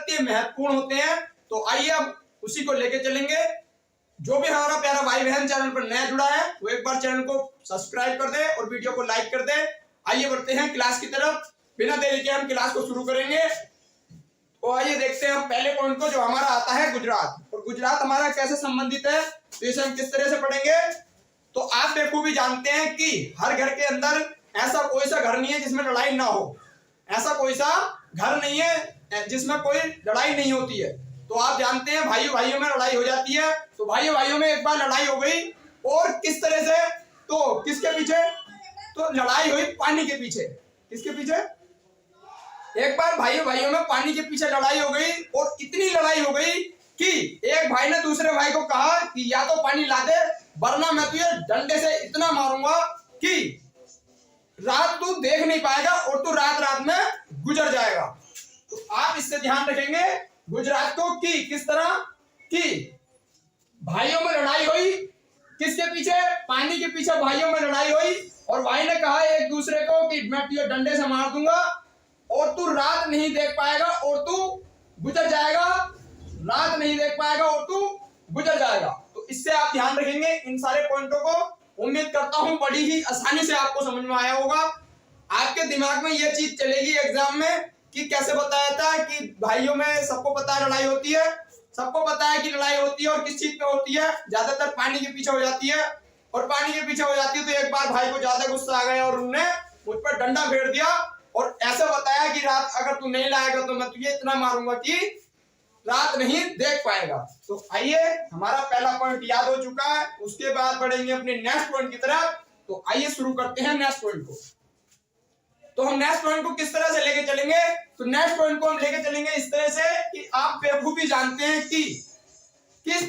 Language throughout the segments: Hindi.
अत्यंत महत्वपूर्ण होते हैं। तो आइए अब उसी को लेके चलेंगे। जो भी हमारा प्यारा भाई बहन चैनल पर नया जुड़ा है वो एक बार चैनल को सब्सक्राइब कर दे और वीडियो को लाइक कर दे। आइए बढ़ते हैं क्लास की तरफ। बिना देरी के हम क्लास को शुरू करेंगे। तो आइए देखते हैं हम पहले पॉइंट को, जो हमारा आता है गुजरात। और गुजरात हमारा कैसे संबंधित है तो इसे हम किस तरह से पढ़ेंगे। तो आप बेखूबी जानते हैं कि हर घर के अंदर ऐसा कोई सा घर नहीं है जिसमें लड़ाई ना हो। ऐसा कोई सा घर नहीं है जिसमें कोई लड़ाई नहीं होती है। तो आप जानते हैं भाइयों भाइयों में लड़ाई हो जाती है। तो भाइयों भाइयों में एक बार लड़ाई हो गई, और किस तरह से, तो किसके पीछे, तो लड़ाई हुई पानी के पीछे। किसके पीछे? एक बार भाइयों भाइयों में पानी के पीछे लड़ाई हो गई, और इतनी लड़ाई हो गई कि एक भाई ने दूसरे भाई को कहा कि या तो पानी ला दे, वरना मैं तुझे डंडे से इतना मारूंगा कि रात तू देख नहीं पाएगा और तू रात रात में गुजर जाएगा। तो आप इससे ध्यान रखेंगे गुजरात को कि किस तरह कि भाइयों में लड़ाई हुई, किसके पीछे? पानी के पीछे भाइयों में लड़ाई हुई, और भाई ने कहा एक दूसरे को कि मैं तुझे डंडे से मार दूंगा और तू रात नहीं देख पाएगा और तू गुजर जाएगा, रात नहीं देख पाएगा और तू गुजर जाएगा। तो इससे आप ध्यान रखेंगे इन सारे पॉइंटों को। उम्मीद करता हूं बड़ी ही आसानी से आपको समझ में आया होगा। आपके दिमाग में यह चीज चलेगी एग्जाम में कि कैसे बताया था कि भाइयों में सबको पता है लड़ाई होती है, सबको पता है कि लड़ाई होती है, और किस चीज पे होती है, ज्यादातर पानी के पीछे हो जाती है। और पानी के पीछे हो जाती है तो एक बार भाई को ज्यादा गुस्सा आ गया और उन्होंने मुझ पर डंडा फेर दिया और ऐसे बताया कि रात अगर तू नहीं लाएगा तो मैं तुझे इतना मारूंगा कि रात नहीं देख पाएगा। तो आइए, हमारा पहला पॉइंट याद हो चुका है। उसके बाद बढ़ेंगे अपने नेक्स्ट पॉइंट की तरफ। तो आइए शुरू करते हैं नेक्स्ट पॉइंट को। तो हम नेक्स्ट पॉइंट को किस तरह से लेके चलेंगे, तो नेक्स्ट पॉइंट को हम लेके चलेंगे इस तरह से कि आप बेखूबी जानते हैं कि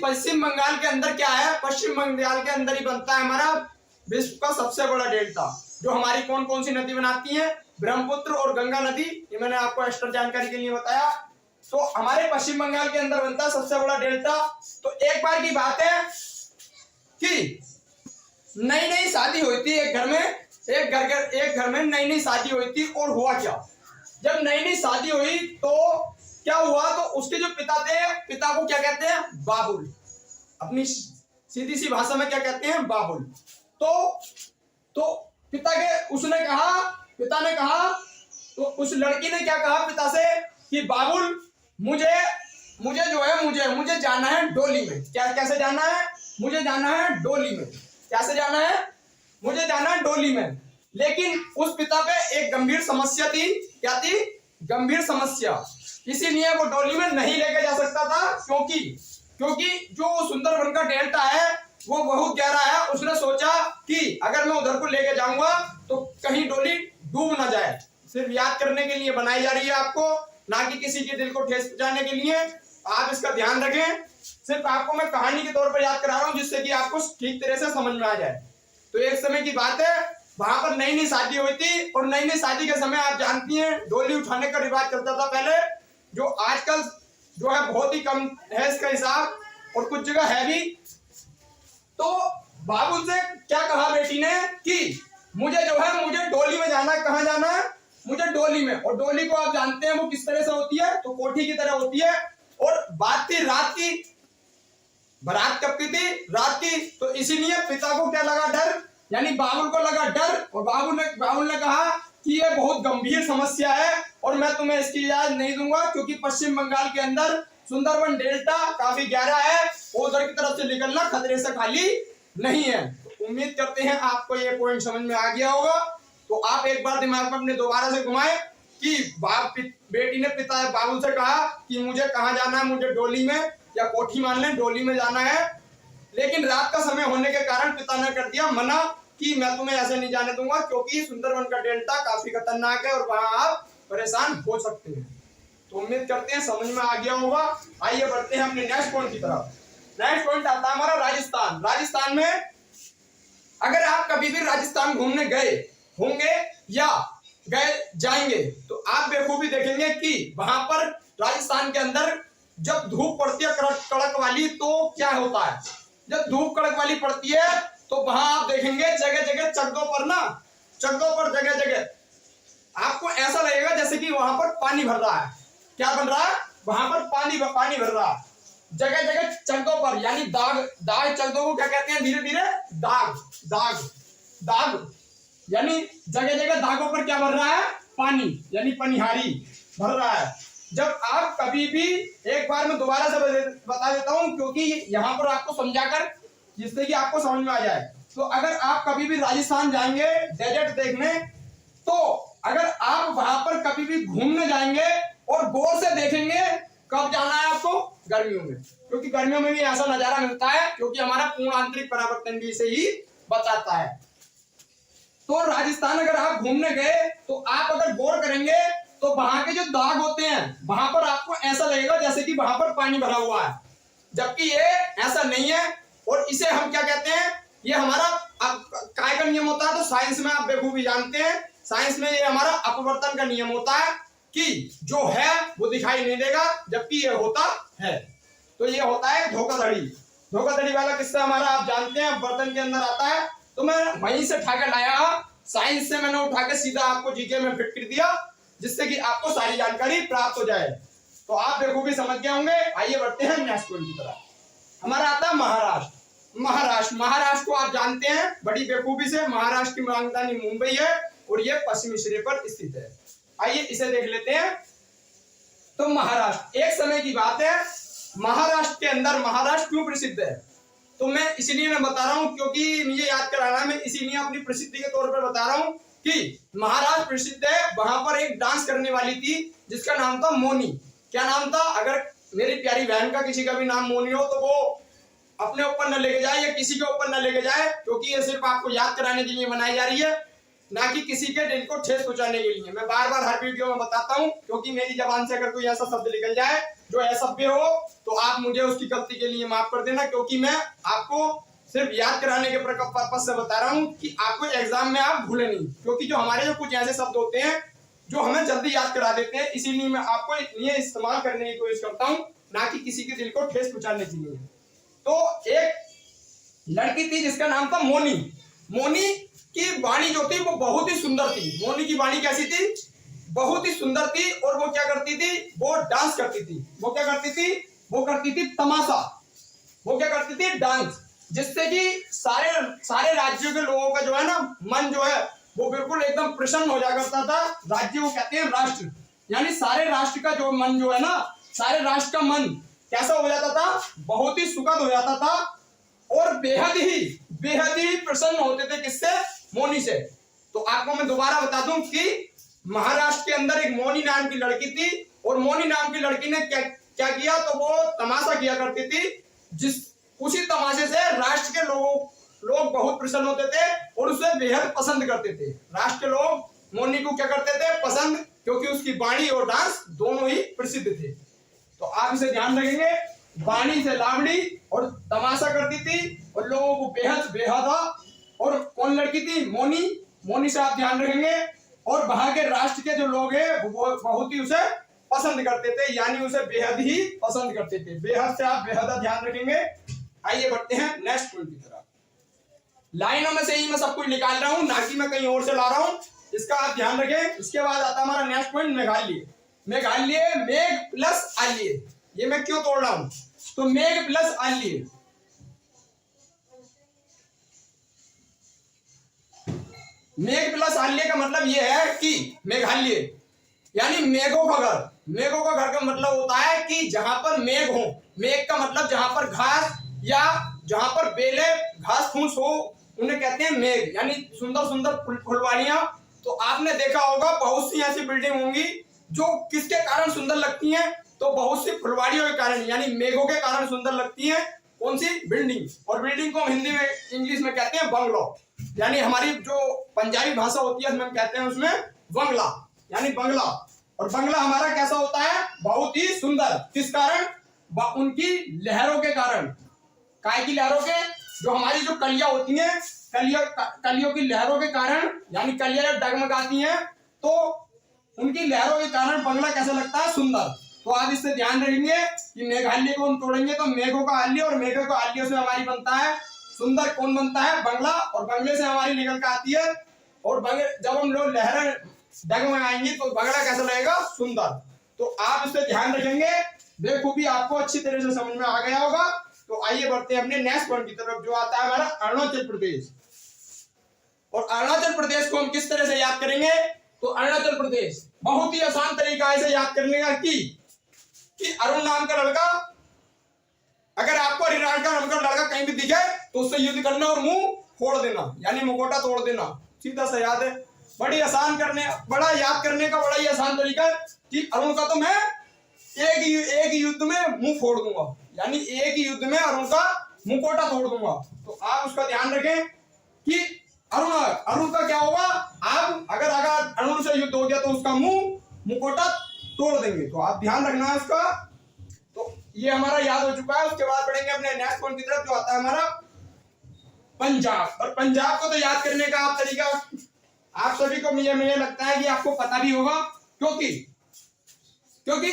पश्चिम बंगाल के अंदर क्या है। पश्चिम बंगाल के अंदर ही बनता है हमारा विश्व का सबसे बड़ा डेल्टा, जो हमारी कौन कौन सी नदी बनाती है, ब्रह्मपुत्र और गंगा नदी। ये मैंने आपको एक्स्ट्रा जानकारी के लिए बताया। तो हमारे पश्चिम बंगाल के अंदर बनता है सबसे बड़ा डेल्टा। तो एक बार की बात है कि नई नई शादी हुई थी एक घर में, एक घर में नई नई शादी हुई थी। और हुआ क्या, जब नई नई शादी हुई तो क्या हुआ, तो उसके जो पिता थे, पिता को क्या कहते हैं? बाबुल। अपनी सीधी सी भाषा में क्या कहते हैं? बाबुल। तो पिता ने कहा, तो उस लड़की ने क्या कहा पिता से कि बाबुल मुझे जो है मुझे जाना है डोली में। कैसे जाना है? मुझे जाना है डोली में। कैसे जाना है? मुझे जाना है डोली में। लेकिन उस पिता पे एक गंभीर समस्या थी। क्या थी? गंभीर समस्या। इसीलिए वो डोली में नहीं लेके जा सकता था, क्योंकि जो सुंदरबन का डेल्टा है वो बहुत गहरा है। उसने सोचा कि अगर मैं उधर को लेके जाऊंगा तो कहीं डोली डूब ना जाए। सिर्फ याद करने के लिए बनाई जा रही है आपको, ना कि किसी के दिल को ठेस पहुंचाने के लिए। आप इसका ध्यान रखें। सिर्फ आपको मैं कहानी के तौर पर याद करा रहा हूं जिससे कि आपको ठीक तरह से समझ में आ जाए। तो एक समय की बात है, वहां पर नई नई शादी हुई थी, और नई नई शादी के समय आप जानती हैं डोली उठाने का रिवाज चलता था पहले, जो आजकल जो है बहुत ही कम है इसका हिसाब, और कुछ जगह है भी। तो बाबू से क्या कहा बेटी ने कि मुझे डोली में जाना है। कहाँ जाना है? मुझे डोली में। और डोली को आप जानते हैं वो किस तरह से होती है, तो कोठी की तरह होती है। और बात थी रात की, बारात कब की थी? रात की। तो इसीलिए पिता को क्या लगा? डर, यानी बाबुल को लगा डर। और बाबुल ने कहा कि ये बहुत गंभीर समस्या है और मैं तुम्हें इसकी इजाजत नहीं दूंगा, क्योंकि पश्चिम बंगाल के अंदर सुंदरबन डेल्टा काफी गहरा है, उधर की तरफ से निकलना खतरे से खाली नहीं है। तो उम्मीद करते हैं आपको ये पॉइंट समझ में आ गया होगा। तो आप एक बार दिमाग में अपने दोबारा से घुमाएं कि बेटी ने पिता बाबुल से कहा कि मुझे कहाँ जाना है, मुझे डोली में, या कोठी मान लें, डोली में जाना है। लेकिन रात का समय होने के कारण पिता ने कर दिया मना कि मैं तुम्हें ऐसे नहीं जाने दूंगा, क्योंकि सुंदरबन का डेल्टा काफी खतरनाक है और वहां आप परेशान हो सकते हैं। तो उम्मीद करते हैं समझ में आ गया होगा। आइए बढ़ते हैं अपने नेक्स्ट पॉइंट की तरफ। नेक्स्ट पॉइंट आता है हमारा राजस्थान। राजस्थान में अगर आप कभी भी राजस्थान घूमने गए होंगे या जाएंगे तो आप बेखूबी देखेंगे कि वहां पर राजस्थान के अंदर जब धूप पड़ती है कड़क वाली, तो क्या होता है? जब धूप कड़क वाली पड़ती है तो वहां आप देखेंगे जगह जगह चकदों पर जगह जगह आपको ऐसा लगेगा जैसे कि वहां पर पानी भर रहा है। क्या बन रहा है? वहां पर पानी पानी भर रहा है। जगह जगह चकदों पर, यानी दाग दाग चकदों को क्या कहते हैं? धीरे धीरे दाग दाग दाग, यानी जगह जगह दागों पर क्या भर रहा है? पानी, यानी पनिहारी भर रहा है। जब आप कभी भी, एक बार मैं दोबारा से बता देता हूं क्योंकि यहां पर आपको समझाकर, जिससे कि आपको समझ में आ जाए। तो अगर आप कभी भी राजस्थान जाएंगे डेजर्ट देखने, तो अगर आप वहां पर कभी भी घूमने जाएंगे और गौर से देखेंगे, कब जाना है आपको? गर्मियों में, क्योंकि गर्मियों में भी ऐसा नजारा मिलता है, क्योंकि हमारा पूर्ण आंतरिक परावर्तन भी इसे ही बताता है। तो राजस्थान अगर आप घूमने गए तो आप अगर गौर करेंगे तो वहां के जो दाग होते हैं, वहां पर आपको ऐसा लगेगा जैसे कि वहां पर पानी भरा हुआ है, जबकि ये ऐसा नहीं है। और इसे हम क्या कहते हैं? ये हमारा काय का नियम होता है, तो साइंस में आप बेखूबी जानते हैं, साइंस में ये हमारा अपवर्तन का नियम होता है कि जो है वो दिखाई नहीं देगा, जबकि ये होता है। तो ये होता है धोखाधड़ी। धोखाधड़ी वाला किस्सा हमारा आप जानते हैं, बर्तन के अंदर आता है। तो मैं वहीं से उठाकर लाया, साइंस से मैंने उठाकर सीधा आपको जीके में फिट कर दिया, जिससे कि आपको सारी जानकारी प्राप्त हो जाए। तो आप बेखूबी समझ गए होंगे। आइए बढ़ते हैं नेक्स्ट पॉइंट की तरफ। हमारा आता है महाराष्ट्र। महाराष्ट्र को आप जानते हैं बड़ी बेखूबी से। महाराष्ट्र की राजधानी मुंबई है और यह पश्चिमी सिरे पर स्थित है। आइए इसे देख लेते हैं। तो महाराष्ट्र, एक समय की बात है, महाराष्ट्र के अंदर, महाराष्ट्र क्यों प्रसिद्ध है? तो मैं इसलिए मैं बता रहा हूं क्योंकि मुझे याद कराना है, मैं इसीलिए अपनी प्रसिद्धि के तौर पर बता रहा हूं कि महाराष्ट्र प्रसिद्ध है। वहां पर एक डांस करने वाली थी जिसका नाम था मोनी। क्या नाम था? अगर मेरी प्यारी बहन का किसी का भी नाम मोनी हो तो वो अपने ऊपर न लेके जाए या किसी के ऊपर न लेके जाए, क्योंकि ये सिर्फ आपको याद कराने के लिए बनाई जा रही है, ना कि किसी के दिल को ठेस पहुंचाने के लिए। मैं बार बार हर वीडियो में बताता हूं, क्योंकि मेरी जबान से अगर कोई ऐसा शब्द निकल जाए जो असभ्य हो तो आप मुझे उसकी गलती के लिए माफ कर देना, क्योंकि मैं आपको सिर्फ याद कराने के पर्पज से बता रहा हूं कि आपको एग्जाम में आप भूले नहीं। क्योंकि जो हमारे जो कुछ ऐसे शब्द होते हैं जो हमें जल्दी याद करा देते हैं, इसीलिए मैं आपको ये इस्तेमाल करने की कोशिश करता हूं, ना कि किसी के दिल को ठेस पहुंचाने के लिए। तो एक लड़की थी जिसका नाम था मोनी। मोनी की वाणी जो थी वो बहुत ही सुंदर थी। मोनी की वाणी कैसी थी? बहुत ही सुंदर थी। और वो क्या करती थी? वो डांस करती थी। वो क्या करती थी? वो करती थी तमाशा। वो क्या करती थी? डांस, जिससे कि सारे राज्यों के लोगों का जो है ना मन जो है वो बिल्कुल एकदम प्रसन्न हो जा करता था। राज्य को कहते हैं राष्ट्र, यानी सारे राष्ट्र का जो मन जो है ना, सारे राष्ट्र का मन कैसा हो जाता था? बहुत ही सुखद हो जाता था और बेहद ही प्रसन्न होते थे। किससे? मोनी से। तो आपको मैं दोबारा बता दूं कि महाराष्ट्र के अंदर एक मोनी नाम की लड़की थी और मोनी नाम की लड़की ने क्या किया? तो वो तमाशा किया करती थी, उसी तमाशे से राष्ट्र के लोग बहुत प्रसन्न होते थे और उसे बेहद पसंद करते थे। राष्ट्र के लोग मोनी को क्या करते थे? पसंद, क्योंकि उसकी वाणी और डांस दोनों ही प्रसिद्ध थे। तो आप इसे ध्यान रखेंगे, वाणी से लावणी और तमाशा करती थी और लोगों को बेहद था। और कौन लड़की थी? मोनी से आप ध्यान रखेंगे। और वहां के राष्ट्र के जो लोग हैं वो बहुत ही उसे पसंद करते थे, यानी उसे बेहद ही पसंद करते थे। बेहद से आप बेहद ध्यान रखेंगे। आइए बढ़ते हैं नेक्स्ट पॉइंट की तरफ। लाइनों में से ही मैं सब कुछ निकाल रहा हूं, ना कि मैं कहीं और से ला रहा हूं, इसका आप ध्यान रखें। इसके बाद आता हमारा नेक्स्ट पॉइंट मेघालय। मेघ प्लस आल्य। ये मैं क्यों तोड़ रहा हूं? तो मेघ प्लस आल्य, मेघ प्लस आल्य का मतलब यह है कि मेघालय यानी मेघों का घर। मेघों का घर का मतलब होता है कि जहां पर मेघ हो। मेघ का मतलब जहां पर घास या जहां पर बेले घास फूस हो उन्हें कहते हैं मेघ, यानी सुंदर सुंदर फुलवाड़ियां। तो आपने देखा होगा बहुत सी ऐसी बिल्डिंग होंगी जो किसके कारण सुंदर लगती हैं? तो बहुत सी फुलवाड़ियों के कारण, यानी मेघों के कारण सुंदर लगती हैं। कौन सी? बिल्डिंग। और बिल्डिंग को हम हिंदी में इंग्लिश में कहते हैं बंगलो, यानी हमारी जो पंजाबी भाषा होती है उसमें कहते हैं उसमें बंगला, यानी बंगला। और बंगला हमारा कैसा होता है? बहुत ही सुंदर। किस कारण? उनकी लहरों के कारण। काय की लहरों के? जो हमारी जो कलियां होती हैं, कलियों की लहरों के कारण, यानी कलियां जब डगमगाती हैं तो उनकी लहरों के कारण बंगला कैसा लगता है? सुंदर। तो आप इससे ध्यान रखेंगे कि मेघालय को हम तोड़ेंगे तो मेघों का आल्य, और मेघों का आल्य से हमारी बनता है सुंदर। कौन बनता है? बंगला। और बंगले से हमारी निकल कर आती है, और जब हम लोग लहरें डगमगाएंगी तो बंगला कैसा लगेगा? सुंदर। तो आप इस पे ध्यान रखेंगे, बेखूबी आपको अच्छी तरह से समझ में आ गया होगा। तो आइए बढ़ते हैं अपने नेक्स्ट पॉइंट की तरफ, जो आता है हमारा अरुणाचल प्रदेश। और अरुणाचल प्रदेश को हम किस तरह से याद करेंगे? तो अरुणाचल प्रदेश बहुत ही आसान तरीका है इसे याद करने का कि अरुण नाम का लड़का, अगर आपको हरिराज का नाम का लड़का कहीं भी दिखे तो उससे युद्ध करना और मुंह फोड़ देना, यानी मुखौटा तोड़ देना, सीधा सा याद है। बड़ा याद करने का बड़ा ही आसान तरीका है कि अरुण का तो मैं एक युद्ध में मुंह फोड़ दूंगा, यानी एक ही युद्ध में अरुण का मुखौटा तोड़ दूंगा। तो आप उसका ध्यान रखें कि अरुण का क्या होगा, आप अगर अरुण से युद्ध हो गया तो उसका मुखौटा तोड़ देंगे। तो आप ध्यान रखना है उसका। तो ये हमारा याद हो चुका है। उसके बाद बढ़ेंगे अपने नेक्स्ट पॉइंट की तरफ, जो आता है हमारा पंजाब। और पंजाब को तो याद करने का आप तरीका आप सभी को मुझे लगता है कि आपको पता भी होगा, क्योंकि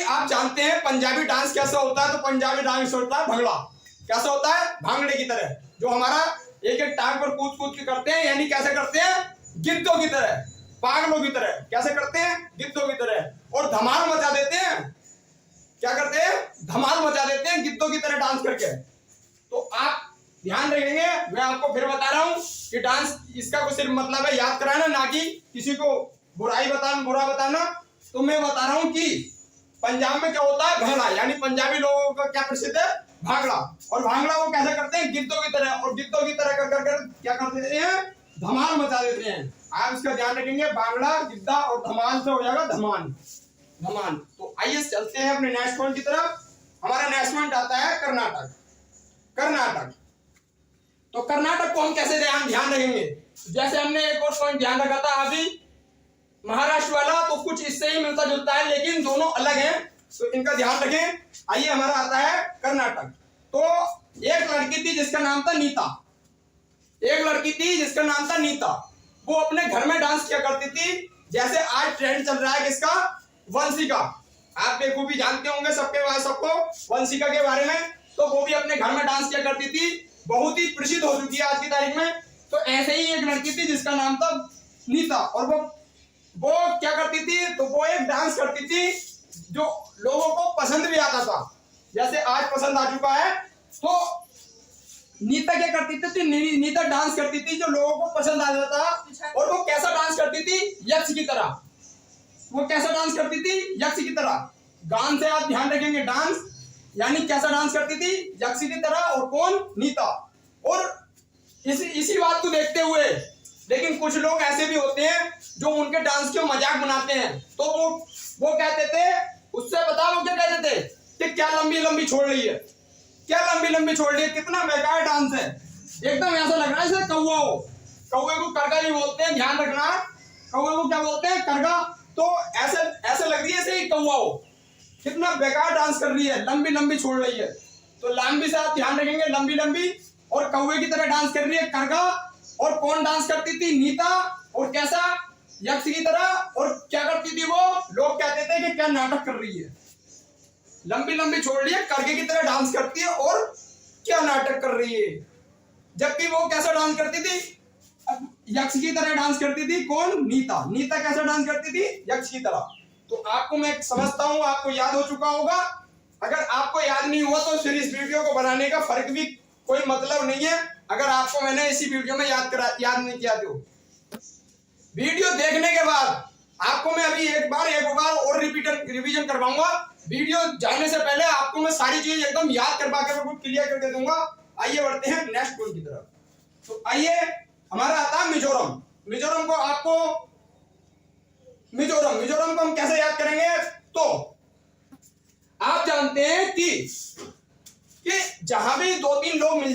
आप जानते हैं पंजाबी डांस कैसा होता है। तो पंजाबी डांस होता है भंगड़ा। कैसा होता है? भांगड़े की तरह, जो हमारा एक एक टांग पर कूद कूद के करते हैं, यानी कैसे करते हैं? गिद्धों की तरह, पागलों की तरह। कैसे करते हैं? गिद्धों की तरह। और धमाल मचा देते हैं। क्या करते हैं? धमाल मचा देते हैं गिद्धों की तरह डांस करके। तो आप ध्यान रखेंगे, मैं आपको फिर बता रहा हूं कि डांस इसका को सिर्फ मतलब है याद कराना, ना कि किसी को बुरा बताना। तो मैं बता रहा हूं कि पंजाब में क्या होता है? भांगड़ा, यानी पंजाबी लोगों का क्या प्रसिद्ध है? भांगड़ा। और भांगड़ा वो कैसे करते हैं? गिद्धों की तरह। और गिद्धों की तरह कर क्या कर देते हैं? धमाल मचा देते हैं। आप इसका ध्यान रखेंगे, भांगड़ा, गिद्धा और धमाल से हो जाएगा धमान। तो आइए चलते हैं अपने नेक्स्ट पॉइंट की तरफ। हमारा नेक्स्ट पॉइंट आता है कर्नाटक। तो कर्नाटक को हम कैसे ध्यान रखेंगे? जैसे हमने एक और पॉइंट ध्यान रखा था अभी महाराष्ट्र वाला, तो कुछ इससे ही मिलता जुलता है, लेकिन दोनों अलग हैं। तो इनका ध्यान रखें। आइए हमारा आता है कर्नाटक। तो एक लड़की थी जिसका नाम था नीता। वो अपने घर में डांस किया करती थी। जैसे आज ट्रेंड चल रहा है किसका? वंशिका। आप बेखूबी जानते होंगे सबको वंशिका के बारे में। तो वो भी अपने घर में डांस किया करती थी, बहुत ही प्रसिद्ध हो चुकी है आज की तारीख में। तो ऐसे ही एक लड़की थी जिसका नाम था नीता। और वो क्या करती थी? तो वो एक डांस करती थी जो लोगों को पसंद भी आता था, जैसे आज पसंद आ चुका है। तो नीता क्या करती थी? नीता डांस करती थी जो लोगों को पसंद आता था। और वो कैसा डांस करती थी? यक्ष की तरह। वो कैसा डांस करती थी? यक्ष की तरह। गान से आप ध्यान रखेंगे, डांस यानी कैसा डांस करती थी? यक्ष की तरह। और कौन? नीता। और इसी बात को देखते हुए, लेकिन कुछ लोग ऐसे भी होते हैं जो उनके डांस के मजाक बनाते हैं। तो वो कहते थे, उससे बता वो क्या कहते थे कि क्या लंबी लंबी छोड़ रही है, कितना बेकार डांस है। एकदम ऐसा लग रहा है जैसे कौवे को करगा भी बोलते हैं, ध्यान रखना। कौवे को क्या बोलते हैं? करगा। तो ऐसे लग रही है जैसे कौवा हो। कितना बेकार डांस कर रही है, लंबी लंबी छोड़ रही है। तो लंबी से आप ध्यान रखेंगे, लंबी लंबी और कौवे की तरह डांस कर रही है, करगा। और कौन डांस करती थी? नीता। और कैसा? यक्ष की तरह। और क्या करती थी वो? लोग कहते थे कि क्या नाटक कर रही है, लंबी लंबी छोड़ रही है, करगे की तरह डांस करती है और क्या नाटक कर रही है। जबकि वो कैसा डांस करती थी? यक्ष की तरह डांस करती थी। कौन? नीता कैसा डांस करती थी? यक्ष की तरह। तो आपको मैं समझता हूं आपको याद हो चुका होगा। अगर आपको याद नहीं हुआ तो फिर इस वीडियो को बनाने का फर्क भी कोई मतलब नहीं है, अगर आपको मैंने इसी वीडियो में याद नहीं किया। तो वीडियो देखने के बाद आपको मैं अभी एक बार और रिवीजन करवाऊंगा। वीडियो जाने से पहले आपको मैं सारी चीज एकदम याद करवा के क्लियर करके दूंगा। आइए बढ़ते हैं नेक्स्ट पॉइंट की तरफ। तो आइए हमारा आता है मिजोरम। मिजोरम को हम कैसे याद करेंगे? तो आप जानते हैं कि जहां भी दो तीन लोग मिल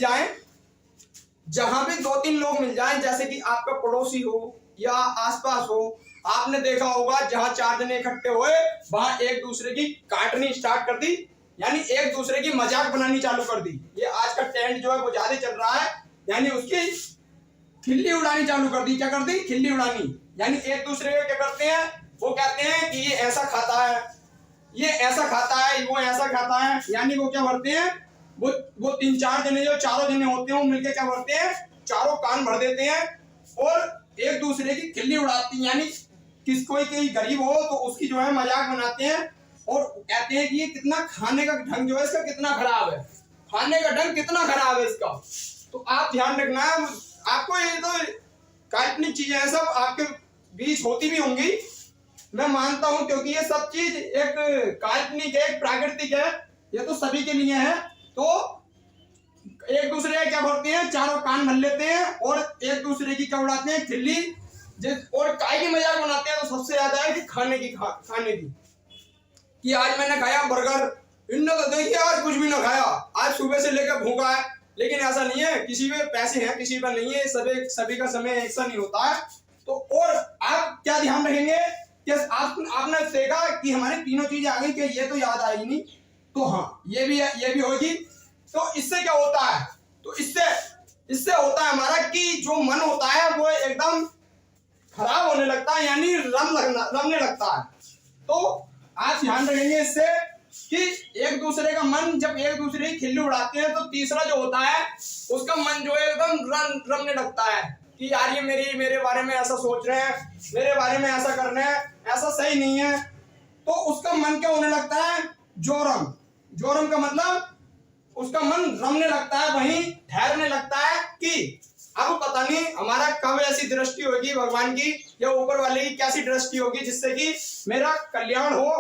जाएं, जैसे कि आपका पड़ोसी हो या आसपास हो, आपने देखा होगा जहां चार जने इकट्ठे हुए वहां एक दूसरे की काटनी स्टार्ट कर दी, यानी एक दूसरे की मजाक बनानी चालू कर दी। ये आज का ट्रेंड जो है वो ज्यादा चल रहा है, यानी उसकी खिल्ली उड़ानी चालू कर दी। क्या कर दी? खिल्ली उड़ानी। यानी एक दूसरे को क्या करते हैं? वो कहते हैं कि ये ऐसा खाता है, वो ऐसा खाता है। यानी वो क्या करते हैं? वो तीन चार जने, जो चारों जने होते हैं, वो मिलकर क्या करते हैं? चारों कान भर देते हैं और एक दूसरे की खिल्ली उड़ाती हैं। यानी कोई गरीब हो तो उसकी जो है मजाक बनाते हैं और कहते हैं कि ये कितना खाने का ढंग जो है इसका कितना खराब है, खाने का ढंग कितना खराब है इसका। तो आप ध्यान रखना, आपको ये तो काल्पनिक चीजें हैं, सब आपके बीच होती भी होंगी, मैं मानता हूं, क्योंकि ये सब चीज एक काल्पनिक है, एक प्राकृतिक है, ये तो सभी के लिए है। तो एक दूसरे क्या करते हैं, चारों कान भर लेते हैं और एक दूसरे की क्या उड़ाते हैं, खिल्ली, और काय की मजाक बनाते हैं। तो सबसे ज्यादा है कि खाने की कि आज मैंने खाया बर्गर, इनने तो देखिए आज कुछ भी ना खाया, आज सुबह से लेकर भूखा है। लेकिन ऐसा नहीं है, किसी पे पैसे हैं किसी पे नहीं है, सभी का समय ऐसा नहीं होता है। तो और आप क्या ध्यान रखेंगे कि आपने देखा कि हमारी तीनों चीजें आ गई, कि ये तो याद आएगी नहीं, तो हाँ ये भी होगी। तो इससे क्या होता है, तो इससे होता है हमारा कि जो मन होता है वो एकदम खराब होने लगता है, यानी रमने लगता है। तो आप ध्यान रखेंगे इससे कि एक दूसरे का मन, जब एक दूसरे की खिल्ली उड़ाते हैं, तो तीसरा जो होता है उसका मन जो है एकदम रमने लगता है कि यार ये मेरे बारे में ऐसा सोच रहे हैं, मेरे बारे में ऐसा कर रहे हैं, ऐसा सही नहीं है। तो उसका मन क्या होने लगता है, जोरम का मतलब उसका मन रमने लगता है, वहीं ठहरने लगता है कि अब पता नहीं हमारा कब ऐसी दृष्टि होगी भगवान की या ऊपर वाले की कैसी दृष्टि होगी जिससे कि मेरा कल्याण हो।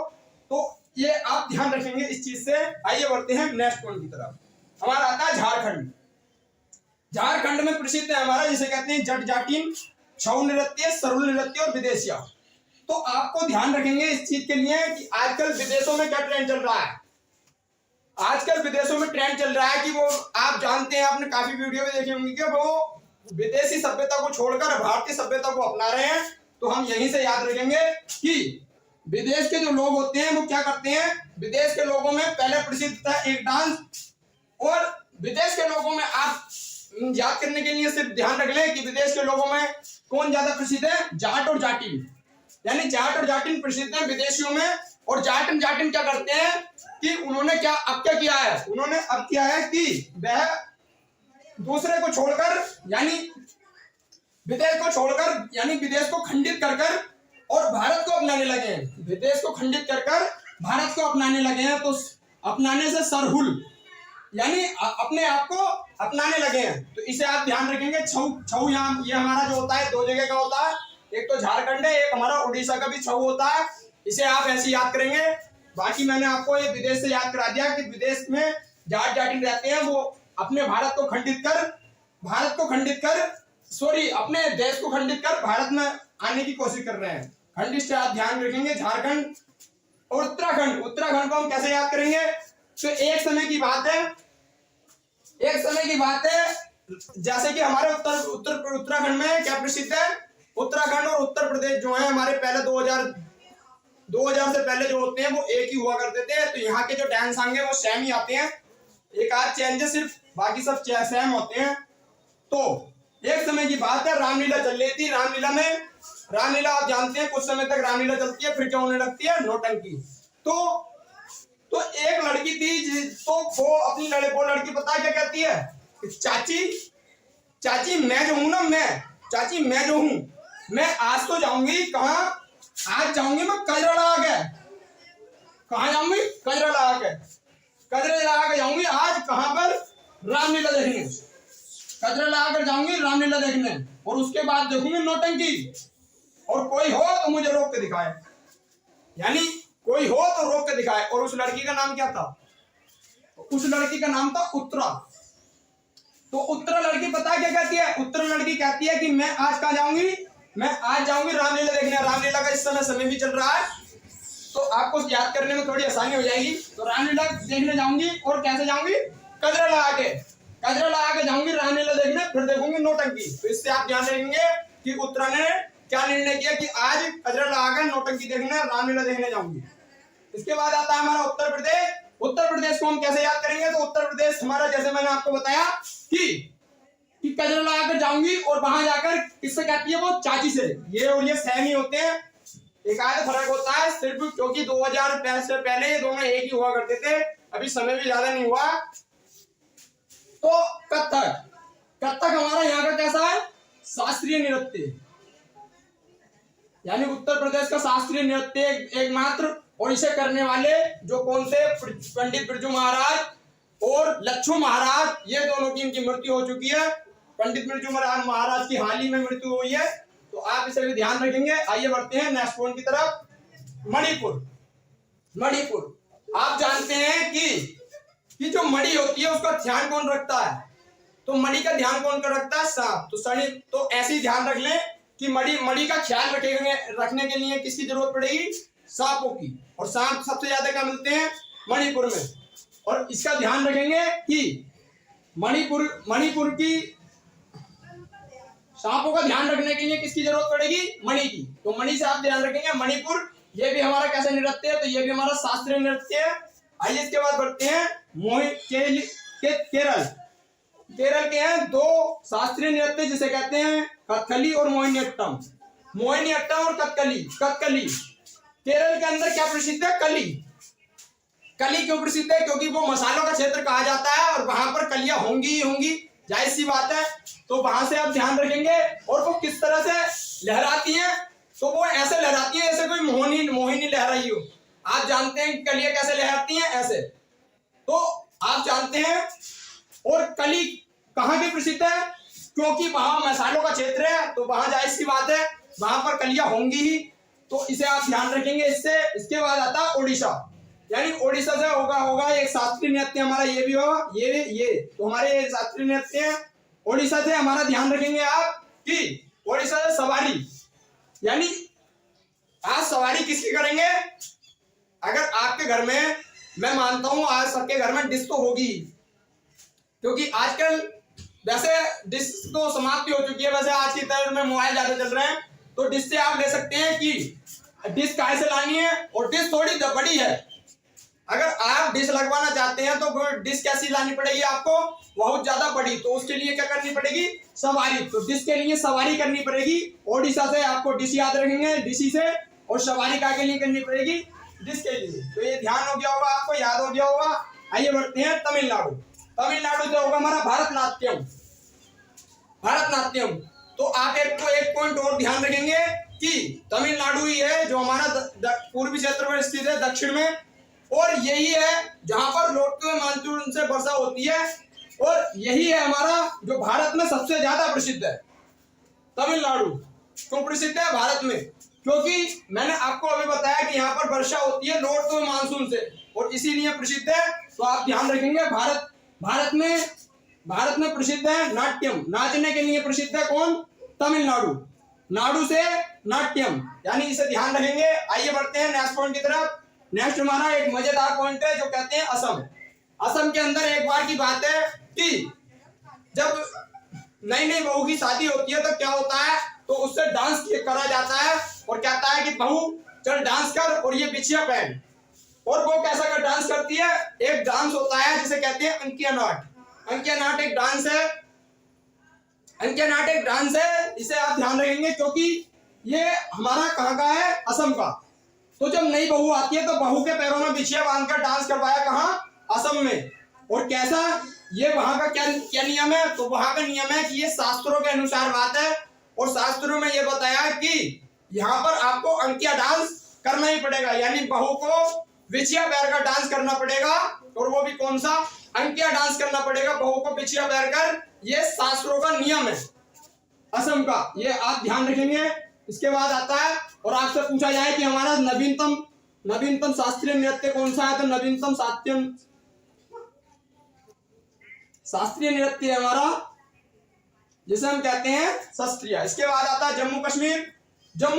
तो ये आप ध्यान रखेंगे इस चीज से। आइए बढ़ते हैं नेक्स्ट पॉइंट की तरफ। हमारा आता है झारखंड। झारखंड में प्रसिद्ध है हमारा, जिसे कहते हैं जट जाटिन, छऊ नृत्य, सरुल नृत्य और विदेशिया। तो आपको ध्यान रखेंगे इस चीज के लिए कि आजकल विदेशों में क्या ट्रेंड चल रहा है। आजकल विदेशों में ट्रेंड चल रहा है कि वो, आप जानते हैं, आपने काफी वीडियो में देखे होंगे कि वो विदेशी सभ्यता को छोड़कर भारतीय सभ्यता को अपना रहे हैं। तो हम यहीं से याद रखेंगे कि विदेश के जो लोग होते हैं वो क्या करते हैं, विदेश के लोगों में पहले प्रसिद्ध था एक डांस, और विदेश के लोगों में आप याद करने के लिए सिर्फ ध्यान रख लें कि विदेश के लोगों में कौन ज्यादा प्रसिद्ध है, जाट और जाटिन, यानी जाट और जाटिन प्रसिद्ध है विदेशियों में। और जाटिन क्या करते हैं कि उन्होंने क्या किया है, उन्होंने अब किया है कि वह दूसरे को छोड़कर, यानी विदेश को छोड़कर, यानी विदेश को खंडित कर और भारत को अपनाने लगे हैं। विदेश को खंडित कर भारत को अपनाने लगे हैं। तो अपनाने से सरहुल, यानी अपने आप को अपनाने लगे हैं। तो इसे आप ध्यान रखेंगे। छऊ यहाँ ये हमारा जो होता है दो जगह का होता है, एक तो झारखंड है, एक हमारा उड़ीसा का भी छऊ होता है। इसे आप ऐसे याद करेंगे। बाकी मैंने आपको ये विदेश से याद करा दिया कि विदेश में जाट जाटिन रहते हैं, वो अपने भारत को खंडित कर अपने देश को खंडित कर भारत में आने की कोशिश कर रहे हैं। खंडित से आप ध्यान रखेंगे। झारखंड और उत्तराखंड को हम कैसे याद करेंगे, तो एक समय की बात है जैसे कि हमारे उत्तराखंड में क्या प्रसिद्ध है, उत्तराखंड और उत्तर प्रदेश जो है हमारे पहले 2000 से पहले जो होते हैं वो एक ही हुआ करते थे। तो यहाँ के जो डांस आएंगे वो सेम ही आते हैं, एक आध चेंजेस सिर्फ, बाकी सब सेम होते हैं। तो एक समय की बात है, रामलीला चल रही थी। रामलीला आप जानते हैं, कुछ समय तक रामलीला चलती है, फिर क्या होने लगती है, नौटंकी। तो एक लड़की थी, तो वो अपनी वो लड़की पता क्या कहती है, चाची मैं जो हूं ना, मैं जो हूं, मैं आज तो जाऊंगी कहाँ, आज जाऊंगी मैं कजरा लगा के। कहाँ जाऊंगी, कजरा लगा के जाऊंगी आज। कहां पर, रामलीला देखने। कजरा लगाकर जाऊंगी रामलीला देखने, और उसके बाद देखूंगी नौटंकी। और कोई हो तो मुझे रोक के दिखाए, यानी कोई हो तो रोक के दिखाए। और उस लड़की का नाम क्या था, उस लड़की का नाम था उत्तरा। तो उत्तरा लड़की पता क्या कहती है, उत्तरा लड़की कहती है कि मैं आज कहाँ जाऊंगी, मैं आज जाऊंगी रामलीला देखने। रामलीला का इस समय भी चल रहा है, तो आपको याद करने में थोड़ी आसानी हो जाएगी। तो रामलीला देखने जाऊंगी, और कैसे जाऊंगी, कजरा लगा के जाऊंगी रामलीला देखने, फिर देखूंगी नौटंकी। तो इससे आप ध्यान रखेंगे कि उत्तरा ने क्या निर्णय किया कि आज कजरा लगाकर नौटंकी देखने, रामलीला देखने जाऊंगी। इसके बाद आता है हमारा उत्तर प्रदेश को हम कैसे याद करेंगे, तो उत्तर प्रदेश हमारा, जैसे मैंने आपको बताया कि कजरा लगाकर जाऊंगी, और वहां जाकर किससे कहती है वो, चाची से। ये और ये सेम ही होते हैं, एक आधा फर्क होता है सिर्फ, क्योंकि 2000 से पहले ये दोनों एक ही हुआ करते थे, अभी समय भी ज्यादा नहीं हुआ। तो कथक हमारा यहाँ का कैसा है, शास्त्रीय नृत्य, यानी उत्तर प्रदेश का शास्त्रीय नृत्य एकमात्र और इसे करने वाले जो कौन थे, पंडित बिरजू महाराज और लच्छू महाराज, ये दोनों की इनकी मृत्यु हो चुकी है। पंडित बिरजू महाराज की हाल ही में मृत्यु हुई है, तो आप इसे भी ध्यान रखेंगे। आइए बढ़ते हैं नेक्स्ट पॉइंट की तरफ। मणिपुर। मणिपुर आप जानते हैं कि जो मणि होती है उसका ध्यान कौन रखता है, तो मणि का ध्यान कौन कर रखता है, सांप। तो ऐसे ही ध्यान रख लें कि मणि का ख्याल रखने के लिए किसकी जरूरत पड़ेगी, सांपों की। और सांप सबसे ज्यादा क्या मिलते हैं, मणिपुर में। और इसका ध्यान रखेंगे कि मणिपुर की सांपों का ध्यान रखने के लिए किसकी जरूरत पड़ेगी, मणि की। तो मणि से आप ध्यान रखेंगे। मणिपुर ये भी हमारा कैसा नृत्य है, तो ये भी हमारा शास्त्रीय नृत्य है। आइए इसके बाद बढ़ते हैं केरल के हैं दो शास्त्रीय नृत्य जिसे कहते हैं कथकली और मोहिनीअट्टम। मोहिनीअट्टम और कथकली। केरल के अंदर क्या प्रसिद्ध है, कली क्यों प्रसिद्ध है, क्योंकि वो मसालों का क्षेत्र कहा जाता है और वहां पर कलियां होंगी ही होंगी, जाहिर सी बात है। तो वहां से आप ध्यान रखेंगे। और वो किस तरह से लहराती हैं, तो वो ऐसे लहराती है जैसे कोई मोहिनी लहराई हो। आप जानते हैं कि कलियां कैसे लहराती हैं, ऐसे। तो आप जानते हैं। और कली कहाँ की प्रसिद्ध है, क्योंकि वहां मसालों का क्षेत्र है, तो वहां जाहिर सी बात है वहां पर कलियां होंगी ही। तो इसे आप ध्यान रखेंगे। इसके बाद आता है ओडिशा, यानी ओडिशा से होगा एक शास्त्रीय नृत्य हमारा, ये भी होगा, ये तो हमारे शास्त्रीय नृत्य है। ओडिशा से हमारा ध्यान रखेंगे आप कि ओडिशा से सवारी, यानी आज सवारी किसकी करेंगे। अगर आपके घर में, मैं मानता हूं आज सबके घर में डिश तो होगी, क्योंकि आजकल वैसे डिश तो समाप्ति हो चुकी है। वैसे आज की तरह में मोबाइल ज्यादा चल रहे हैं, तो डिश से आप ले सकते हैं कि डिश कहाँ से लानी है। और डिश थोड़ी बड़ी है, अगर आप डिश लगवाना चाहते हैं तो डिश कैसी लानी पड़ेगी आपको, बहुत ज्यादा बड़ी। तो उसके लिए क्या करनी पड़ेगी, सवारी। तो डिश के लिए सवारी करनी पड़ेगी। ओडिशा से आपको डिश याद रखेंगे, डिशी से। और सवारी का के लिए करनी पड़ेगी, डिश के लिए। तो ये ध्यान हो गया होगा, आपको याद हो गया होगा। आइए बढ़ते हैं तमिलनाडु से होगा हमारा भारतनाट्यम। तो आप एक पॉइंट और ध्यान रखेंगे कि तमिलनाडु ही है जो हमारा पूर्वी क्षेत्र में स्थित है, दक्षिण में। और यही है जहां पर लौटते हुए मानसून से वर्षा होती है। और यही है हमारा जो भारत में सबसे ज्यादा प्रसिद्ध है। तमिलनाडु क्यों प्रसिद्ध है भारत में, क्योंकि मैंने आपको अभी बताया कि यहाँ पर वर्षा होती है लौटते हुए मानसून से, और इसीलिए प्रसिद्ध है। तो आप ध्यान रखेंगे, भारत में प्रसिद्ध है नाट्यम, नाचने के लिए प्रसिद्ध है कौन, तमिलनाडु। नाडु से नाट्यम, यानी इसे ध्यान रखेंगे। आइए बढ़ते हैं नेक्स्ट पॉइंट की तरफ। नेक्स्ट हमारा एक मजेदार पॉइंट है जो कहते हैं असम के अंदर एक बार की बात है कि जब नई बहू की शादी होती है तो क्या होता है, तो उससे डांस करा जाता है और कहता है कि बहू चल डांस कर, और ये बिछिया पहन। और वो कैसा कर डांस करती है, एक डांस होता है जिसे कहते हैं अंकिया नाट एक डांस है। इसे आप ध्यान रखेंगे क्योंकि ये हमारा कहाँ का है, असम का। तो जब नई बहू आती है तो बहू के पैरों में बिछिया बांधकर डांस करवाया, कहाँ, असम में। और कैसा, ये वहां का क्या नियम है, तो वहां का नियम है कि ये शास्त्रों के अनुसार बात है। और शास्त्रों में ये बताया कि यहाँ पर आपको अंकिया डांस करना ही पड़ेगा, यानी बहू को बिछिया पैर का डांस करना पड़ेगा। और वो भी कौन सा, अंकिया डांस करना पड़ेगा बहू को बिछिया पैर कर। ये शास्त्रों का नियम है असम का, ये आप ध्यान रखेंगे। इसके बाद आता है, और आपसे पूछा जाए कि हमारा नवीनतम शास्त्रीय नृत्य कौन सा है, तो नवीनतम शास्त्रीय नृत्य है हमारा जिसे हम कहते हैं शास्त्रीय। इसके बाद आता है जम्मू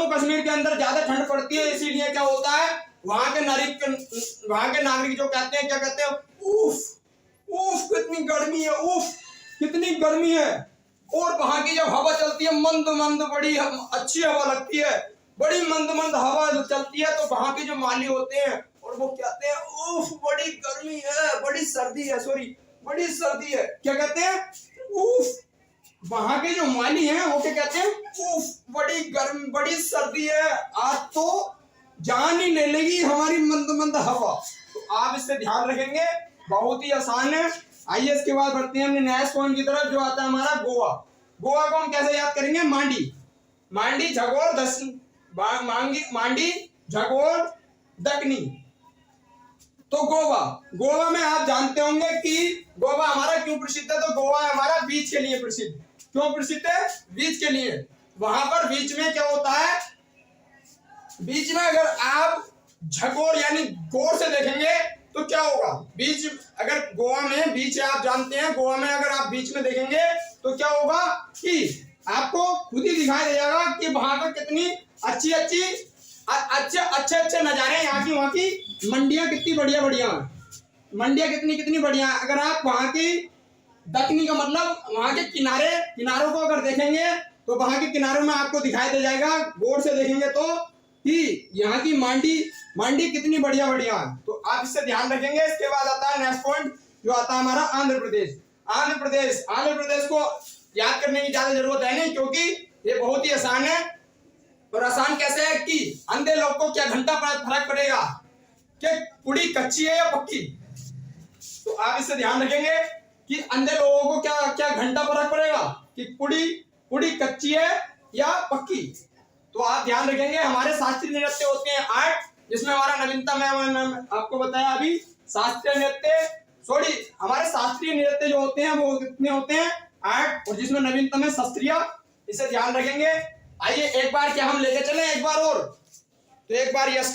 कश्मीर के अंदर ज्यादा ठंड पड़ती है, इसीलिए क्या होता है, वहां के नागरिक जो कहते हैं, क्या कहते हैं, उफ कितनी गर्मी है। और वहां की जब हवा चलती है मंद बड़ी अच्छी हवा लगती है, बड़ी मंद हवा चलती है, तो वहां के जो माली होते हैं और वो कहते हैं उफ बड़ी गर्मी है, बड़ी सर्दी है, क्या कहते हैं, उफ। वहां के जो माली हैं वो क्या कहते हैं, उफ बड़ी सर्दी है, आज तो जान ही ले लेगी हमारी मंद हवा। तो आप इससे ध्यान रखेंगे, बहुत ही आसान है। आइए इसके बाद बढ़ते हैं अपने नेक्स्ट पॉइंट की तरफ जो आता है हमारा गोवा को हम कैसे याद करेंगे, मांडी झगोर दक्कनी। तो गोवा, गोवा में आप जानते होंगे कि गोवा हमारा क्यों प्रसिद्ध है, तो गोवा हमारा बीच के लिए प्रसिद्ध। क्यों प्रसिद्ध है? बीच के लिए। वहां पर बीच में क्या होता है, बीच में अगर आप झकोर यानी गौर से देखेंगे तो क्या होगा, बीच अगर गोवा में बीच है, आप जानते हैं गोवा में अगर आप बीच में देखेंगे तो क्या होगा कि आपको खुद ही दिखाई दे जाएगा कि वहां पर कितनी अच्छे अच्छे नजारे हैं। यहाँ की वहाँ की मंडियां कितनी बढ़िया बढ़िया, मंडियां कितनी बढ़िया। अगर आप वहाँ की दक्कनी का मतलब वहाँ के किनारों को अगर देखेंगे तो वहाँ के किनारों में आपको दिखाई दे जाएगा, गौर से देखेंगे तो, कि यहाँ की मंडी कितनी बढ़िया बढ़िया है। तो आप इससे ध्यान रखेंगे। इसके बाद आता है नेक्स्ट पॉइंट जो आता है हमारा आंध्र प्रदेश। आंध्र प्रदेश को याद करने की ज्यादा जरूरत है नहीं, क्योंकि ये बहुत ही आसान है। और आसान कैसे है कि अंधे लोग को क्या घंटा फर्क पड़ेगा कि पुड़ी कच्ची है या पक्की। तो आप इससे ध्यान रखेंगे कि अंधे लोगों को क्या घंटा फर्क पड़ेगा कि पुड़ी कच्ची है या पक्की। तो आप ध्यान रखेंगे। हमारे शास्त्रीय नृत्य होते हैं 8, जिसमें हमारा नवीनतम है, मैंने आपको बताया अभी, शास्त्रीय नृत्य। सॉरी, हमारे शास्त्रीय नृत्य जो होते हैं वो कितने होते हैं 8, और जिसमें नवीनतम है शास्त्रीय। इसे ध्यान रखेंगे। आइए एक बार क्या हम लेके चले एक बार और, तो एक बार यस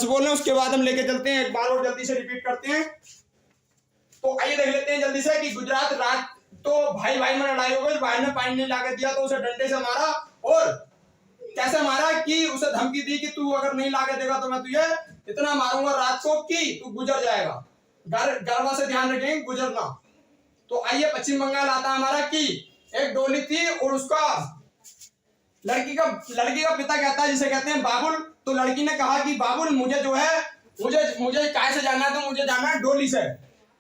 बोल रहे हैं, उसके बाद हम लेके चलते हैं, एक बार और जल्दी से रिपीट करते हैं। तो आइए देख लेते हैं जल्दी से कि गुजरात रात तो भाई में लड़ाई हो गई, भाई ने पानी नहीं लाके दिया तो उसे डंडे से मारा, और कैसे मारा कि उसे धमकी दी कि तू अगर नहीं लाके देगा तो मैं तुझे इतना मारूंगा रात को कि तू गुजर जाएगा। गर्व से ध्यान रखेंगे, गुजरना। तो आइए पश्चिम बंगाल आता है हमारा कि एक डोली थी और उसका लड़की का पिता कहता है, जिसे कहते हैं बाबुल। तो लड़की ने कहा कि बाबुल मुझे जो है मुझे काय से जाना है, तो मुझे जाना है डोली से,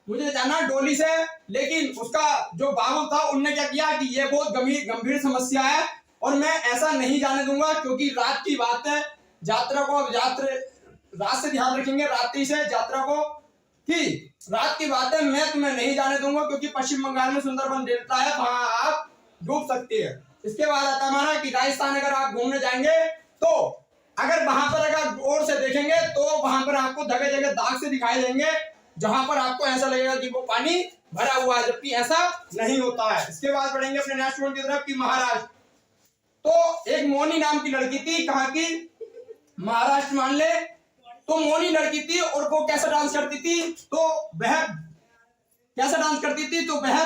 मुझे जाना है डोली से। लेकिन उसका जो बाबुल था उनने क्या किया कि ये बहुत गंभीर समस्या है और मैं ऐसा नहीं जाने दूंगा, क्योंकि रात की बात है, रात से ध्यान रखेंगे, रात्रि से यात्रा को, कि रात की बात है, मैं तुम्हें नहीं जाने दूंगा, क्योंकि पश्चिम बंगाल में सुंदरबन डेल्टा है, वहां आप डूब सकते हैं। इसके बाद आता हमारा कि राजस्थान अगर आप घूमने जाएंगे तो अगर वहां पर अगर गौर से देखेंगे तो वहां पर आपको जगह जगह दाग से दिखाई देंगे, जहां पर आपको ऐसा लगेगा कि वो पानी भरा हुआ है, जबकि ऐसा नहीं होता है। इसके बाद बढ़ेंगे अपने नेक्स्ट पॉइंट की तरफ कि महाराष्ट्र। तो एक मोनी नाम की लड़की थी, कहाँ की, महाराष्ट्र मान ले। तो मोनी लड़की थी और वो कैसा डांस करती थी, तो वह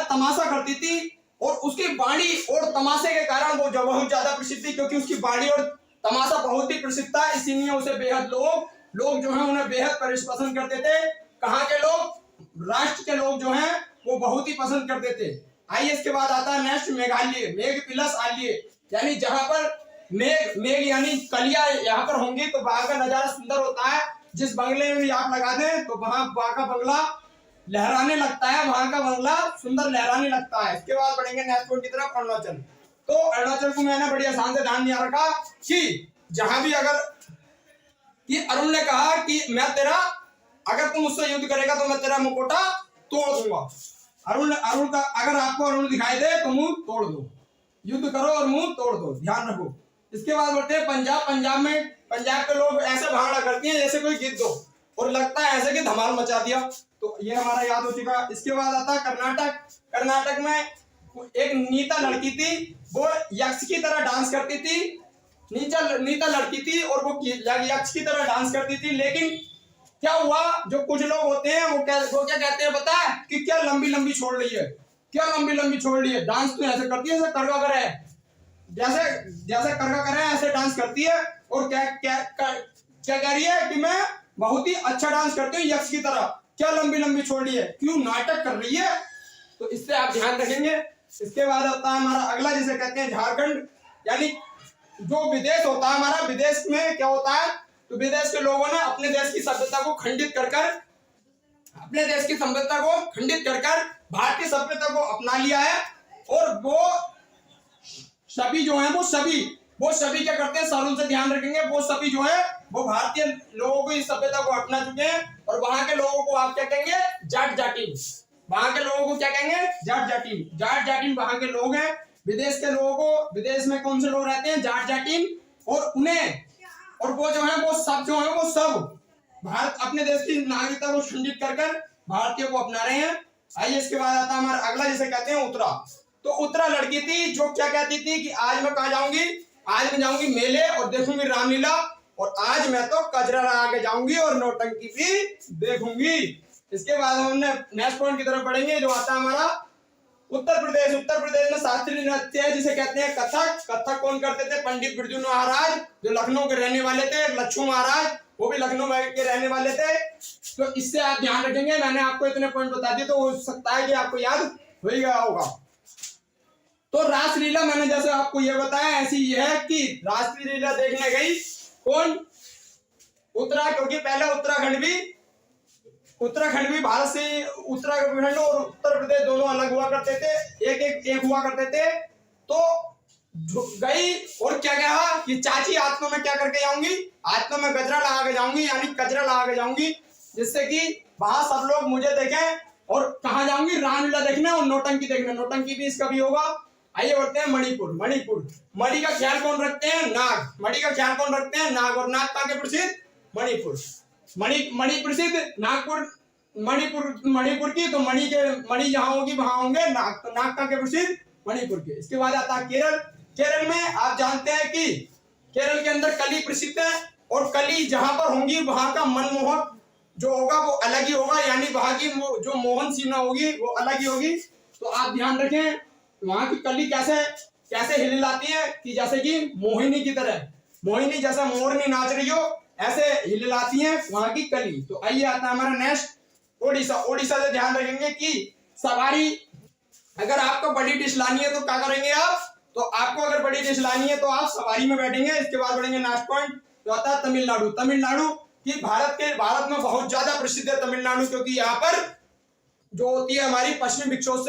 तमाशा करती थी, और उसकी बाणी और तमाशे के कारण वो बहुत ज्यादा प्रसिद्ध थी, क्योंकि उसकी बाणी और तमाशा बहुत ही प्रसिद्ध था, इसीलिए उसे बेहद लोग जो है उन्हें बेहद पसंद करते थे। कहाँ के लोग, राष्ट्र के लोग जो हैं वो बहुत ही पसंद करते थे। आइए इसके बाद आता है नेक्स्ट मेघालय, मेघ पिलस आलिये, यानी जहां पर मेघ यानी कलियां यहाँ पर होंगी तो वहां का नजारा सुंदर होता है। जिस बंगले में भी आप लगा दें तो वहां का बंगला लहराने लगता है, वहां का बंगला सुंदर लहराने लगता है। इसके बाद बढ़ेंगे नेक्स्ट पॉइंट की तरफ, अरुणाचल। तो अरुणाचल को मैंने बड़ी आसान से ध्यान दिया रखा कि जहां भी अगर कि अरुण ने कहा कि अगर तुम मुझसे युद्ध करेगा तो मैं तेरा मुकोटा तोड़ दूंगा। अरुण का अगर आपको अरुण दिखाई दे तो मुंह तोड़ दो, युद्ध करो और मुंह तोड़ दो, ध्यान रखो। इसके बाद बढ़ते हैं पंजाब के लोग ऐसे भांगड़ा करती हैं जैसे कोई गिद्ध हो, और लगता है ऐसे कि धमाल मचा दिया। तो ये हमारा याद हो चुका। इसके बाद आता है कर्नाटक में एक नीता लड़की थी, वो यक्ष की तरह डांस करती थी। नीता लड़की थी और वो यक्ष की तरह डांस करती थी, लेकिन क्या हुआ, जो कुछ लोग होते हैं वो क्या कहते हैं पता है कि क्या लंबी छोड़ रही है, डांस तो ऐसे करती है जैसे करगा करे, जैसे करगा करे ऐसे डांस करती है, और क्या कह रही है कि मैं बहुत ही अच्छा डांस करती हूँ यक्ष की तरह, क्या लंबी छोड़ रही है, क्यों नाटक कर रही है। तो इससे आप ध्यान रखेंगे। इसके बाद आता है हमारा अगला, जिसे कहते हैं झारखंड, यानी जो विदेश होता है हमारा, विदेश में क्या होता है, तो विदेश के लोगों ने अपने देश की सभ्यता को खंडित कर भारतीय सभ्यता को अपना लिया है, और वो सभी जो है वो सभी क्या करते हैं, सालों से ध्यान रखेंगे, वो सभी जो है वो भारतीय लोगों को इस सभ्यता को अपना चुके हैं, और वहां के लोगों को आप क्या कहेंगे, जाट जाटिन। वहां के लोगों को क्या कहेंगे, जाट जाटिन वहां के लोग हैं। विदेश के लोगों को, विदेश में कौन से लोग रहते हैं, जाट जाटिन, और और वो जो है वो सब भारत अपने देश की नागरिकता को खंडित कर भारतीयों को अपना रहे हैं। आइए इसके बाद आता है हमारा अगला, जिसे कहते हैं उत्तरा। तो उत्तरा लड़की थी जो क्या कहती थी कि आज मैं कहाँ जाऊंगी, आज मैं जाऊंगी मेले और देखूंगी रामलीला, और आज मैं तो कजरा लगा के जाऊंगी और नौटंकी भी देखूंगी। इसके बाद हमने नेक्स्ट पॉइंट की तरफ बढ़ेंगे, जो आता है हमारा उत्तर प्रदेश। उत्तर प्रदेश में शास्त्रीय नृत्य है जिसे कहते हैं कथक। कथक कौन करते थे? पंडित बिरजू महाराज, जो लखनऊ के रहने वाले थे। लच्छू महाराज, वो भी लखनऊ के रहने वाले थे। तो इससे आप ध्यान रखेंगे, मैंने आपको इतने पॉइंट बता दिए, तो हो सकता है कि आपको याद हो ही गया होगा। तो रासलीला मैंने जैसे आपको ये बताया, ऐसी ये है कि रासलीला देखने गई कौन? उत्तरा, क्योंकि पहले उत्तराखंड भी भारत से, उत्तराखंड और उत्तर प्रदेश दोनों अलग हुआ करते थे, एक हुआ करते थे। तो गई और क्या कहा कि चाची आज तो मैं क्या करके जाऊंगी, आज तो मैं गजरा लगा के जाऊंगी, यानी कजरा लगा के जाऊंगी, जिससे कि वहां सब लोग मुझे देखें। और कहाँ जाऊंगी? रामलीला देखने और नौटंकी देखने। नौटंकी भी इसका भी होगा। आइए बढ़ते हैं मणिपुर। मणि का ख्याल कौन रखते हैं? नाग। मणि का ख्याल कौन रखते हैं? नाग। और नाग कहाँ के प्रसिद्ध? मणिपुर। मणि प्रसिद्ध, नागपुर मणिपुर की। तो मणि जहां होगी वहां होंगे नाग। तो नाग कहाँ के प्रसिद्ध? मणिपुर के। इसके बाद आता है केरल। केरल में आप जानते हैं कि केरल के अंदर कली प्रसिद्ध है, और कली जहां पर होंगी वहां का मनमोहक जो होगा वो अलग ही होगा, यानी वहां की जो मोहन सीना होगी वो अलग ही होगी। तो आप ध्यान रखें, वहां की कली कैसे हिललाती है कि जैसे कि मोहिनी की तरह, मोहिनी जैसा मोरनी नाच रही हो, ऐसे हिललाती है वहां की कली। तो आइए आता है हमारा नेक्स्ट ओडिशा। ओडिशा से ध्यान रखेंगे कि सवारी, अगर आपको बड़ी डिश लानी है तो क्या करेंगे आप? तो आपको अगर बड़ी डिश लानी है तो आप सवारी में बैठेंगे। इसके बाद बढ़ेंगे नेक्स्ट पॉइंट, जो आता है तमिलनाडु। तमिलनाडु की भारत में बहुत ज्यादा प्रसिद्ध है तमिलनाडु, क्योंकि यहाँ पर जो होती है हमारी पश्चिमी विक्षोभ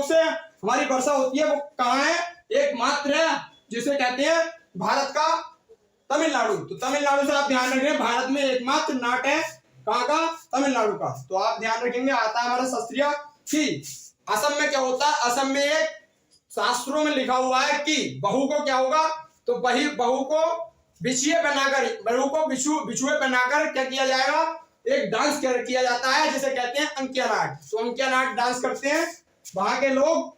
से हमारी वर्षा होती है। वो कहाँ है? एकमात्र है जिसे कहते हैं भारत का तमिलनाडु। तो तमिलनाडु से आप ध्यान रखें, भारत में एकमात्र नाट है कहाँ का? तमिलनाडु का। तो आप ध्यान रखेंगे। आता है हमारा शास्त्रीय कि असम में क्या होता है? असम में एक शास्त्रों में लिखा हुआ है कि बहू को क्या होगा? तो बहू को बिछुए पहनाकर क्या किया जाएगा? एक डांस किया जाता है जिसे कहते हैं अंकिया नाट। तो अंकिया नाट डांस करते हैं वहां के लोग,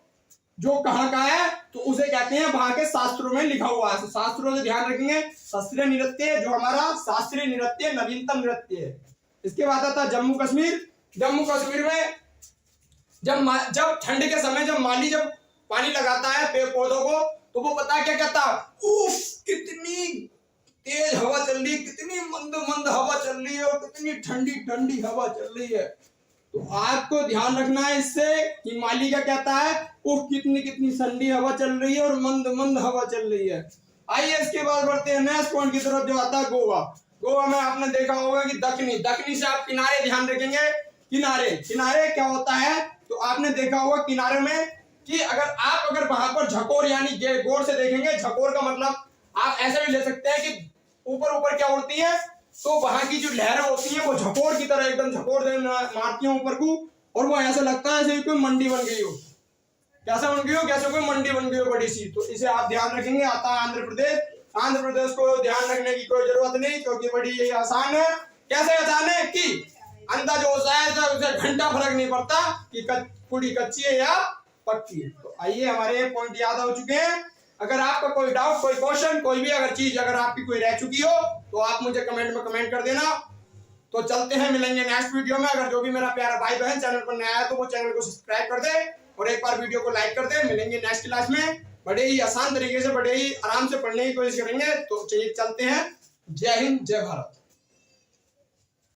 जो कहाँ का है तो उसे कहते हैं, वहां के शास्त्रों में लिखा हुआ है। शास्त्रों से ध्यान रखेंगे। शास्त्रीय नृत्य जो हमारा शास्त्रीय नृत्य नवीनतम नृत्य है। इसके बाद आता है जम्मू कश्मीर। जम्मू कश्मीर में जब ठंड के समय जब माली जब पानी लगाता है पेड़ पौधों को, तो वो पता क्या कहता है? उफ, कितनी तेज हवा चल रही है, कितनी मंद हवा चल रही है, और कितनी ठंडी हवा चल रही है। तो आपको ध्यान रखना है इससे कि माली क्या कहता है? उफ, कितनी ठंडी हवा चल रही है और मंद हवा चल रही है। आइए इसके बाद बढ़ते हैं नेक्स्ट पॉइंट की तरफ, जो आता है गोवा। गोवा में आपने देखा होगा कि दक्षिणी से आप किनारे ध्यान रखेंगे। किनारे क्या होता है? तो आपने देखा होगा किनारे में कि अगर वहां पर झकोर यानी गौर से देखेंगे, झकोर का मतलब आप ऐसे भी ले सकते हैं कि ऊपर क्या उड़ती है, तो वहां की जो लहरें होती हैं वो झकोर की तरह एकदम झकोर मारती हैं ऊपर को, और वो ऐसा लगता है जैसे कोई मंडी बन गई हो। कैसा बन गई हो? कैसे कोई मंडी बन गई हो बड़ी सी। तो इसे आप ध्यान रखेंगे। आता है आंध्र प्रदेश। आंध्र प्रदेश को ध्यान रखने की कोई जरूरत नहीं, क्योंकि बड़ी आसान है। कैसे आसान है कि अंदाज होता है, तो उसे घंटा फर्क नहीं पड़ता कि पूरी कच्ची है या पक्की। तो आइए, हमारे पॉइंट याद हो चुके हैं। अगर आपका कोई डाउट, कोई क्वेश्चन, कोई भी अगर चीज अगर आपकी कोई रह चुकी हो तो आप मुझे कमेंट में कमेंट कर देना। तो चलते हैं, मिलेंगे नेक्स्ट वीडियो में। अगर जो भी मेरा प्यारा भाई बहन चैनल पर नया है तो वो चैनल को सब्सक्राइब कर दे और एक बार वीडियो को लाइक कर दे। मिलेंगे नेक्स्ट क्लास में। बड़े ही आसान तरीके से, बड़े ही आराम से पढ़ने की कोशिश करेंगे। तो चलिए चलते हैं। जय हिंद, जय भारत।